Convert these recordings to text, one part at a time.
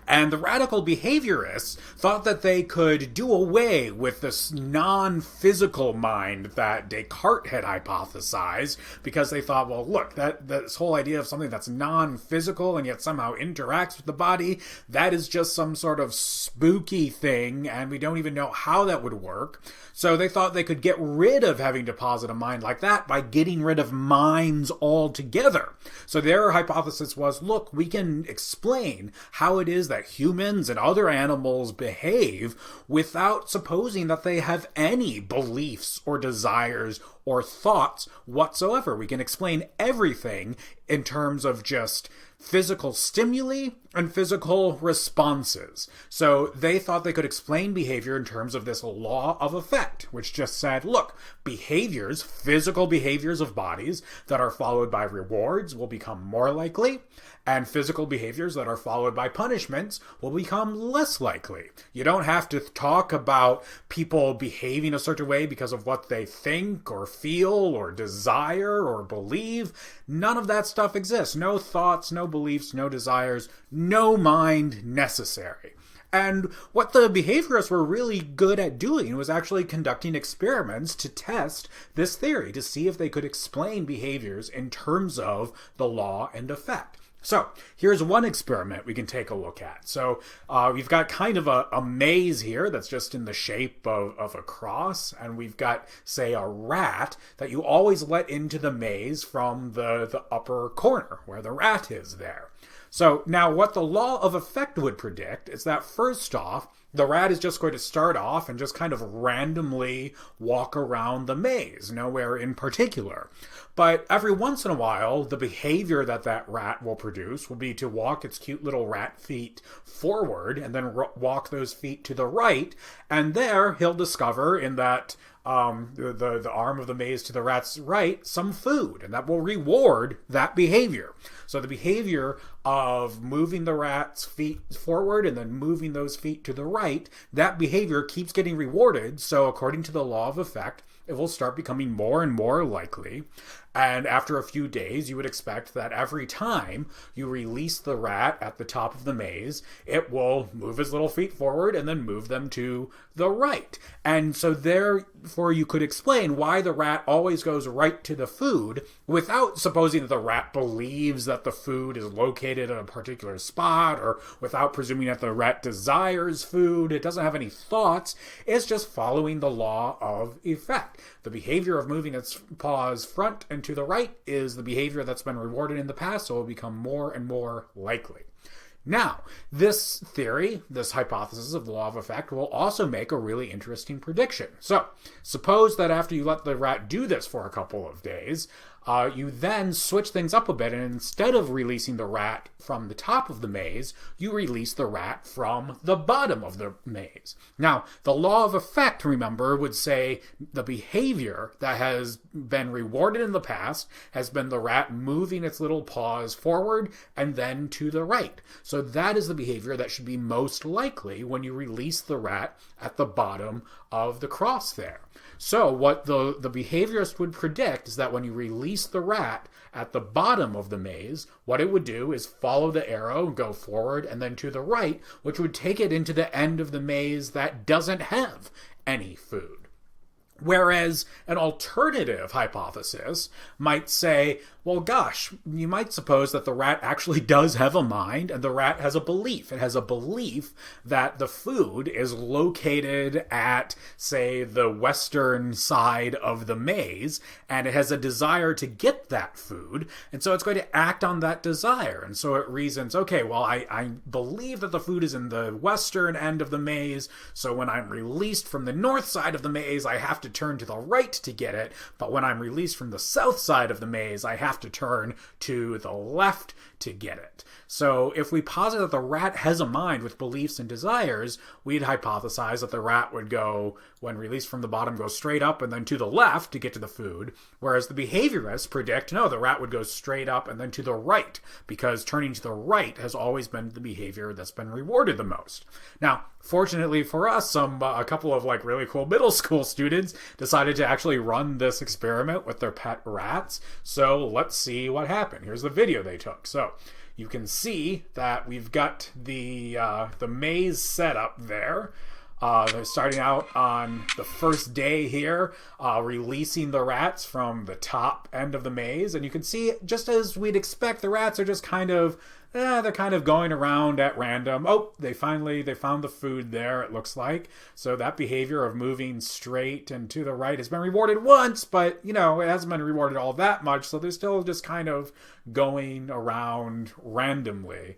And the radical behaviorists thought that they could do away with this non-physical mind that Descartes had hypothesized, because they thought, well, look, this whole idea of something that's non-physical and yet somehow interacts with the body, that is just some sort of spooky thing, and we don't even know how that would work. So they thought they could get rid of having to posit a mind like that by getting rid of minds altogether. So their hypothesis was, look, we can explain how it is that humans and other animals behave without supposing that they have any beliefs or desires or thoughts whatsoever. We can explain everything in terms of just physical stimuli and physical responses. So they thought they could explain behavior in terms of this law of effect, which just said, look, behaviors, physical behaviors of bodies that are followed by rewards will become more likely, and physical behaviors that are followed by punishments will become less likely. You don't have to talk about people behaving a certain way because of what they think or feel or desire or believe. None of that stuff exists. No thoughts, no beliefs, no desires, no mind necessary. And what the behaviorists were really good at doing was actually conducting experiments to test this theory, to see if they could explain behaviors in terms of the law and effect. So here's one experiment we can take a look at. So we've got kind of a maze here that's just in the shape of a cross. And we've got, say, a rat that you always let into the maze from the upper corner where the rat is there. So now what the law of effect would predict is that first off, the rat is just going to start off and just kind of randomly walk around the maze, nowhere in particular. But every once in a while, the behavior that rat will produce will be to walk its cute little rat feet forward and then walk those feet to the right. And there he'll discover in that the arm of the maze to the rat's right some food, and that will reward that behavior. So the behavior of moving the rat's feet forward and then moving those feet to the right, that behavior keeps getting rewarded. So according to the law of effect, it will start becoming more and more likely. And after a few days, you would expect that every time you release the rat at the top of the maze, it will move his little feet forward and then move them to the right. And so therefore you could explain why the rat always goes right to the food without supposing that the rat believes that the food is located in a particular spot, or without presuming that the rat desires food. It doesn't have any thoughts. It's just following the law of effect. The behavior of moving its paws front and to the right is the behavior that's been rewarded in the past, so it will become more and more likely. Now, this theory, this hypothesis of the law of effect, will also make a really interesting prediction. So, suppose that after you let the rat do this for a couple of days, you then switch things up a bit, and instead of releasing the rat from the top of the maze, you release the rat from the bottom of the maze. Now, the law of effect, remember, would say the behavior that has been rewarded in the past has been the rat moving its little paws forward and then to the right. So that is the behavior that should be most likely when you release the rat at the bottom of the cross there. So what the behaviorist would predict is that when you release the rat at the bottom of the maze, what it would do is follow the arrow and go forward and then to the right, which would take it into the end of the maze that doesn't have any food. Whereas an alternative hypothesis might say, well, gosh, you might suppose that the rat actually does have a mind, and the rat has a belief. It has a belief that the food is located at, say, the western side of the maze, and it has a desire to get that food, and so it's going to act on that desire. And so it reasons, okay, well, I believe that the food is in the western end of the maze, so when I'm released from the north side of the maze, I have to turn to the right to get it, but when I'm released from the south side of the maze, I have to turn to the left to get it. So if we posit that the rat has a mind with beliefs and desires, we'd hypothesize that the rat would go, when released from the bottom, go straight up and then to the left to get to the food, whereas the behaviorists predict, no, the rat would go straight up and then to the right, because turning to the right has always been the behavior that's been rewarded the most. Now, fortunately for us, a couple of really cool middle school students decided to actually run this experiment with their pet rats. So let's see what happened. Here's the video they took. So you can see that we've got the maze set up there. They're starting out on the first day here, releasing the rats from the top end of the maze. And you can see, just as we'd expect, the rats are just kind of, they're kind of going around at random. Oh, they found the food there, it looks like. So that behavior of moving straight and to the right has been rewarded once, but, you know, it hasn't been rewarded all that much. So they're still just kind of going around randomly.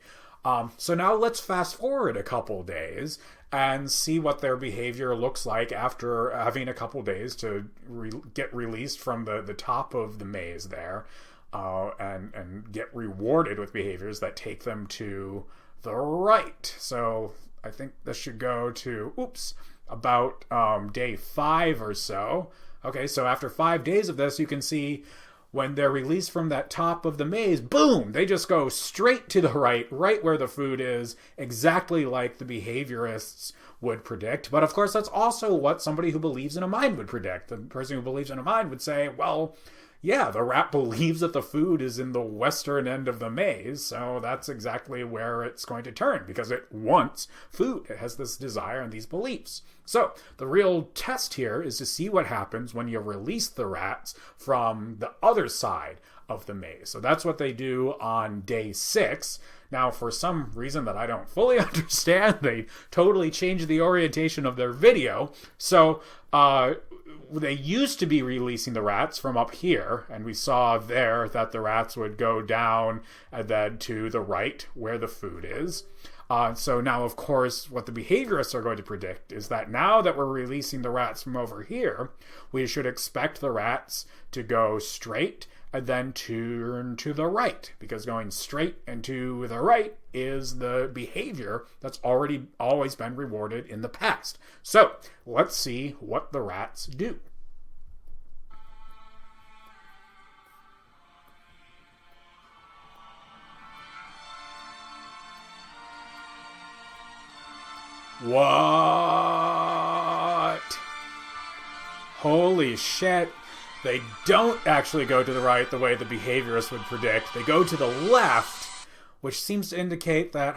So now let's fast forward a couple days and see what their behavior looks like after having a couple days to get released from the top of the maze there, and get rewarded with behaviors that take them to the right. So I think this should go to, about day 5 or so. Okay, so after 5 days of this, you can see when they're released from that top of the maze, boom, they just go straight to the right where the food is, exactly like the behaviorists would predict. But of course, that's also what somebody who believes in a mind would predict. The person who believes in a mind would say, well, yeah, the rat believes that the food is in the western end of the maze, so that's exactly where it's going to turn, because it wants food. It has this desire and these beliefs. So the real test here is to see what happens when you release the rats from the other side of the maze. So that's what they do on day 6. Now, for some reason that I don't fully understand, they totally changed the orientation of their video. So they used to be releasing the rats from up here, and we saw there that the rats would go down and then to the right where the food is. So now, of course, what the behaviorists are going to predict is that now that we're releasing the rats from over here, we should expect the rats to go straight and then turn to the right, because going straight and to the right is the behavior that's already always been rewarded in the past. So let's see what the rats do. What? Holy shit. They don't actually go to the right the way the behaviorists would predict. They go to the left, which seems to indicate that,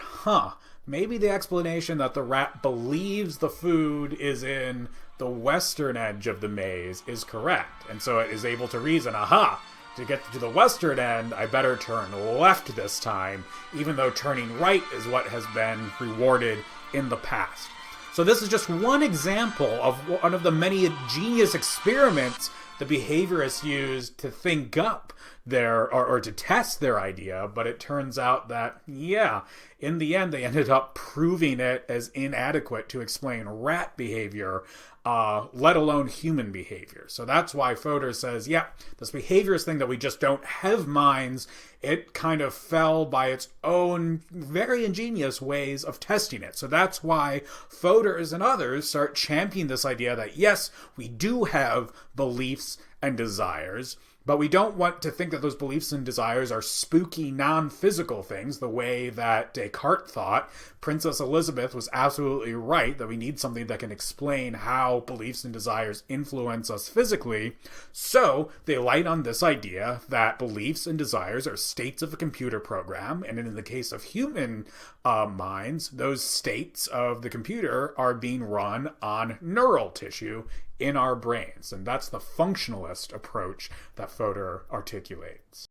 maybe the explanation that the rat believes the food is in the western edge of the maze is correct. And so it is able to reason, to get to the western end, I better turn left this time, even though turning right is what has been rewarded in the past. So this is just one example of one of the many ingenious experiments the behaviorists used to think up their, or to test their idea, but it turns out that, in the end, they ended up proving it as inadequate to explain rat behavior, let alone human behavior. So that's why Fodor says, this behaviorist thing that we just don't have minds, it kind of fell by its own very ingenious ways of testing it. So that's why Fodors and others start championing this idea that, yes, we do have beliefs and desires, but we don't want to think that those beliefs and desires are spooky, non-physical things, the way that Descartes thought. Princess Elizabeth was absolutely right that we need something that can explain how beliefs and desires influence us physically. So they light on this idea that beliefs and desires are states of a computer program, and in the case of human minds, those states of the computer are being run on neural tissue in our brains. And that's the functionalist approach that Fodor articulates.